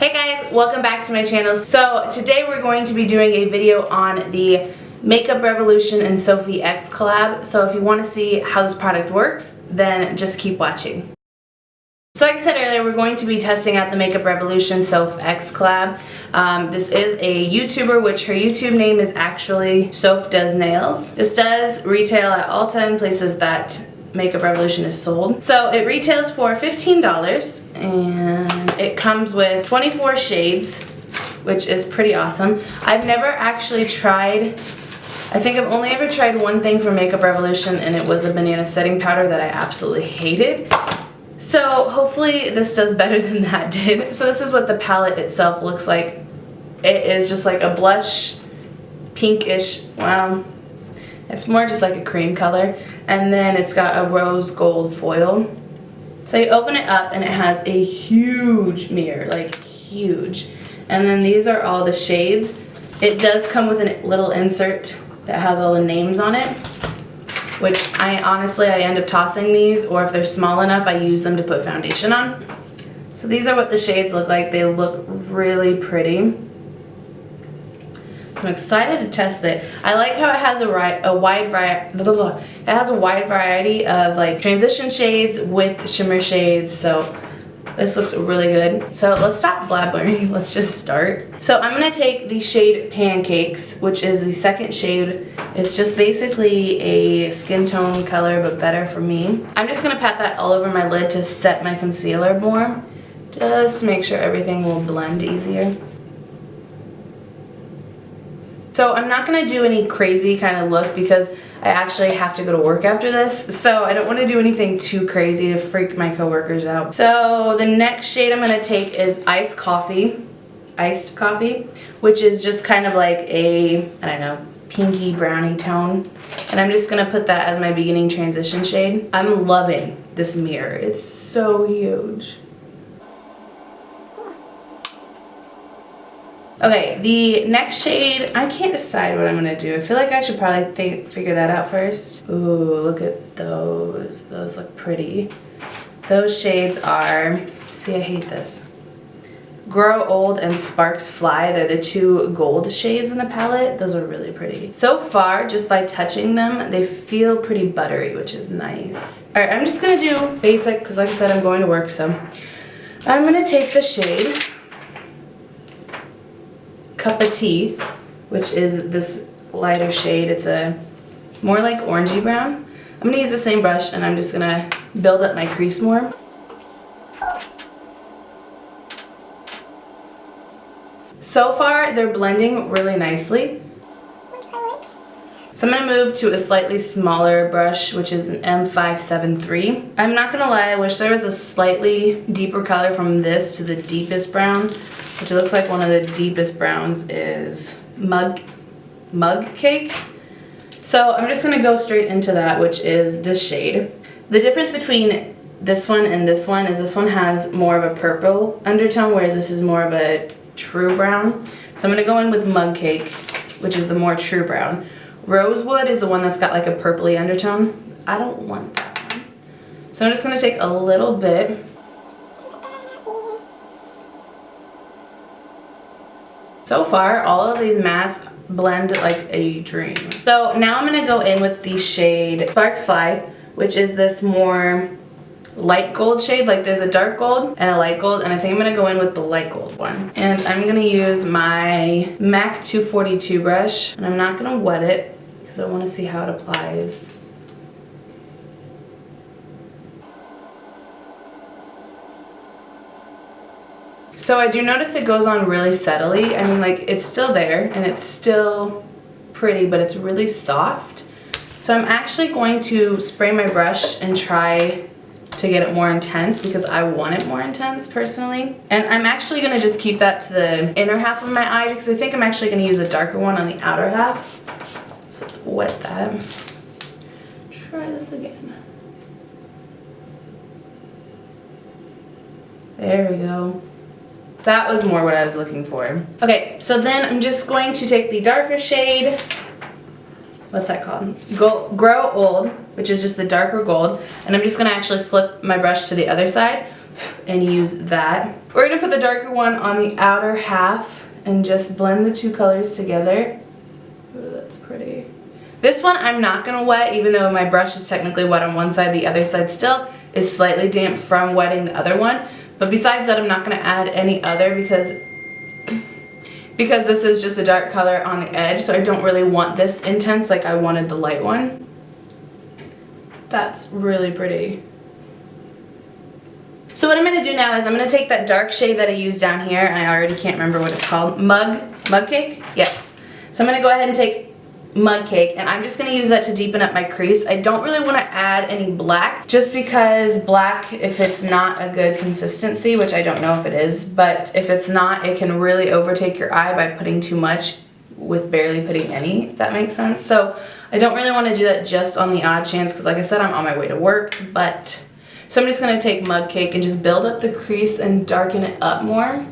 Hey guys, welcome back to my channel. So today we're going to be doing a video on the Makeup Revolution and Sophie X collab. So if you want to see how this product works, then just keep watching. So like I said earlier, we're going to be testing out the Makeup Revolution Soph X collab. This is a YouTuber, which her YouTube name is actually Soph Does Nails. This does retail at Ulta and places that Makeup Revolution is sold. So it retails for $15 and it comes with 24 shades, which is pretty awesome. I've never actually tried, I think I've only ever tried one thing from Makeup Revolution, and it was a banana setting powder that I absolutely hated. So hopefully this does better than that did. So this is what the palette itself looks like. It is just like a blush, pinkish, well, it's more just like a cream color. And then it's got a rose gold foil. So you open it up and it has a huge mirror, like huge. And then these are all the shades. It does come with a little insert that has all the names on it, which I end up tossing these, or if they're small enough, I use them to put foundation on. So these are what the shades look like. They look really pretty. So I'm excited to test it. I like how it has a wide variety of like transition shades with shimmer shades. So this looks really good. So let's stop blabbering. Let's just start. So I'm gonna take the shade Pancakes, which is the second shade. It's just basically a skin tone color, but better for me. I'm just gonna pat that all over my lid to set my concealer more, just to make sure everything will blend easier. So I'm not going to do any crazy kind of look because I actually have to go to work after this. So I don't want to do anything too crazy to freak my coworkers out. So the next shade I'm going to take is Iced Coffee, which is just kind of like a, I don't know, pinky brownie tone. And I'm just going to put that as my beginning transition shade. I'm loving this mirror. It's so huge. Okay, the next shade, I can't decide what I'm going to do. I feel like I should probably figure that out first. Ooh, look at those. Those look pretty. Those shades are, see, I hate this. Grow Old and Sparks Fly. They're the two gold shades in the palette. Those are really pretty. So far, just by touching them, they feel pretty buttery, which is nice. All right, I'm just going to do basic because like I said, I'm going to work, so I'm going to take the shade Cup of Tea, which is this lighter shade. It's a more like orangey brown. I'm going to use the same brush and I'm just going to build up my crease more. So far they're blending really nicely. So I'm going to move to a slightly smaller brush, which is an M573. I'm not going to lie, I wish there was a slightly deeper color from this to the deepest brown, which it looks like one of the deepest browns is Mug Cake. So I'm just going to go straight into that, which is this shade. The difference between this one and this one is this one has more of a purple undertone, whereas this is more of a true brown. So I'm going to go in with Mug Cake, which is the more true brown. Rosewood is the one that's got like a purpley undertone. I don't want that one. So I'm just going to take a little bit. So far, all of these mattes blend like a dream. So now I'm going to go in with the shade Sparks Fly, which is this more light gold shade. Like there's a dark gold and a light gold, and I think I'm going to go in with the light gold one. And I'm going to use my MAC 242 brush, and I'm not going to wet it because I want to see how it applies. So I do notice it goes on really steadily. I mean, like, it's still there and it's still pretty, but it's really soft. So I'm actually going to spray my brush and try to get it more intense because I want it more intense personally. And I'm actually going to just keep that to the inner half of my eye because I think I'm actually going to use a darker one on the outer half. So let's wet that. Try this again. There we go. That was more what I was looking for. Okay, so then I'm just going to take the darker shade. What's that called? Grow Old, which is just the darker gold. And I'm just going to actually flip my brush to the other side and use that. We're gonna put the darker one on the outer half and just blend the two colors together. Ooh, that's pretty. This one I'm not gonna wet, even though my brush is technically wet on one side, the other side still is slightly damp from wetting the other one. But besides that, I'm not gonna add any other because this is just a dark color on the edge, so I don't really want this intense like I wanted the light one. That's really pretty. So what I'm going to do now is I'm going to take that dark shade that I used down here, and I already can't remember what it's called. Mug Cake? Yes. So I'm going to go ahead and take Mug Cake, and I'm just going to use that to deepen up my crease. I don't really want to add any black, just because black, if it's not a good consistency, which I don't know if it is, but if it's not, it can really overtake your eye by putting too much with barely putting any, if that makes sense. So I don't really want to do that just on the odd chance, because like I said, I'm on my way to work, but... So I'm just going to take Mug Cake and just build up the crease and darken it up more,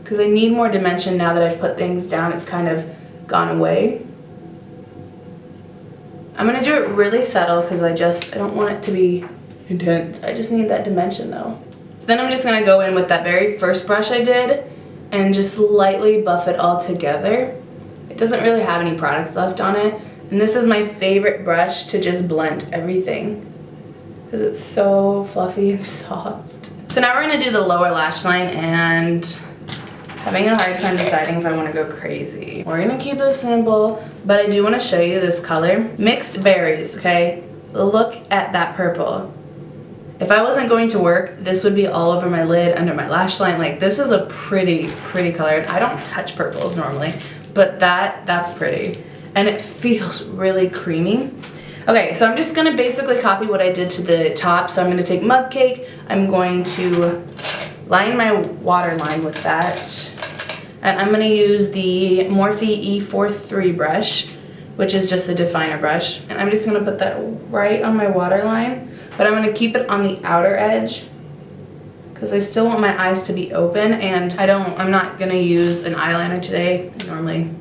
because I need more dimension now that I've put things down. It's kind of gone away. I'm going to do it really subtle because I don't want it to be intense. I just need that dimension though. So then I'm just going to go in with that very first brush I did and just lightly buff it all together. It doesn't really have any product left on it. And this is my favorite brush to just blend everything, because it's so fluffy and soft. So now we're going to do the lower lash line, and having a hard time deciding if I want to go crazy. We're going to keep this simple, but I do want to show you this color. Mixed berries, okay? Look at that purple. If I wasn't going to work, this would be all over my lid, under my lash line. Like, this is a pretty, pretty color. I don't touch purples normally, but that's pretty. And it feels really creamy. Okay, so I'm just going to basically copy what I did to the top. So I'm going to take Mug Cake. I'm going to line my waterline with that. And I'm going to use the Morphe E43 brush, which is just a definer brush. And I'm just going to put that right on my waterline. But I'm going to keep it on the outer edge, because I still want my eyes to be open. And I'm not going to use an eyeliner today. Normally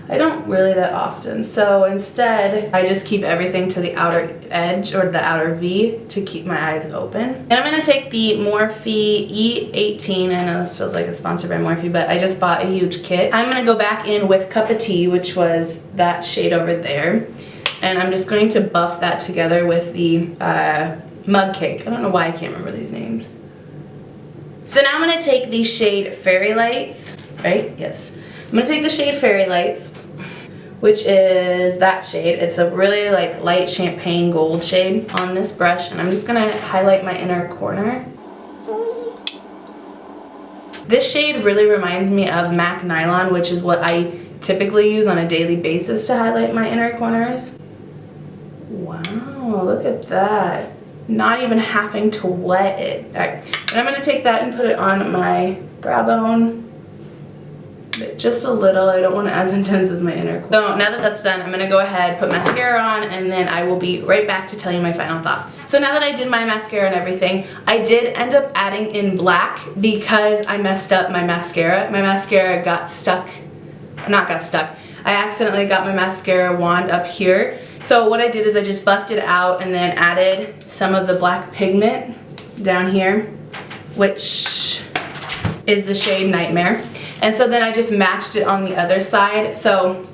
I don't really that often, so instead I just keep everything to the outer edge, or the outer V, to keep my eyes open. And I'm going to take the Morphe E18, I know this feels like it's sponsored by Morphe, but I just bought a huge kit. I'm going to go back in with Cup of Tea, which was that shade over there, and I'm just going to buff that together with the Mug Cake. I don't know why I can't remember these names. So now I'm going to take the shade Fairy Lights, right? Yes. I'm going to take the shade Fairy Lights, which is that shade. It's a really like light champagne gold shade on this brush, and I'm just going to highlight my inner corner. This shade really reminds me of MAC Nylon, which is what I typically use on a daily basis to highlight my inner corners. Wow, look at that. Not even having to wet it. All right, and I'm going to take that and put it on my brow bone. Just a little. I don't want it as intense as my inner corner. So now that that's done, I'm going to go ahead, put mascara on, and then I will be right back to tell you my final thoughts. So now that I did my mascara and everything, I did end up adding in black because I messed up my mascara. My mascara got stuck. Not got stuck. I accidentally got my mascara wand up here. So what I did is I just buffed it out and then added some of the black pigment down here, which is the shade Nightmare. And so then I just matched it on the other side. So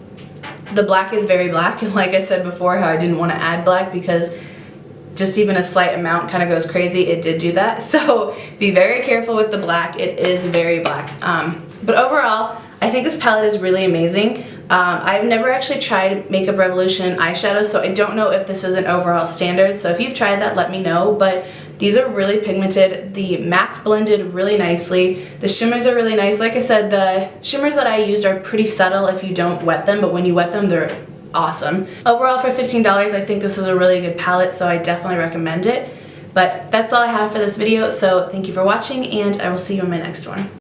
the black is very black, and like I said before, how I didn't want to add black because just even a slight amount kind of goes crazy. It did do that. So be very careful with the black. It is very black. But overall, I think this palette is really amazing. I've never actually tried Makeup Revolution eyeshadows, so I don't know if this is an overall standard. So if you've tried that, let me know. But these are really pigmented. The mattes blended really nicely. The shimmers are really nice. Like I said, the shimmers that I used are pretty subtle if you don't wet them, but when you wet them, they're awesome. Overall, for $15, I think this is a really good palette, so I definitely recommend it. But that's all I have for this video, so thank you for watching, and I will see you in my next one.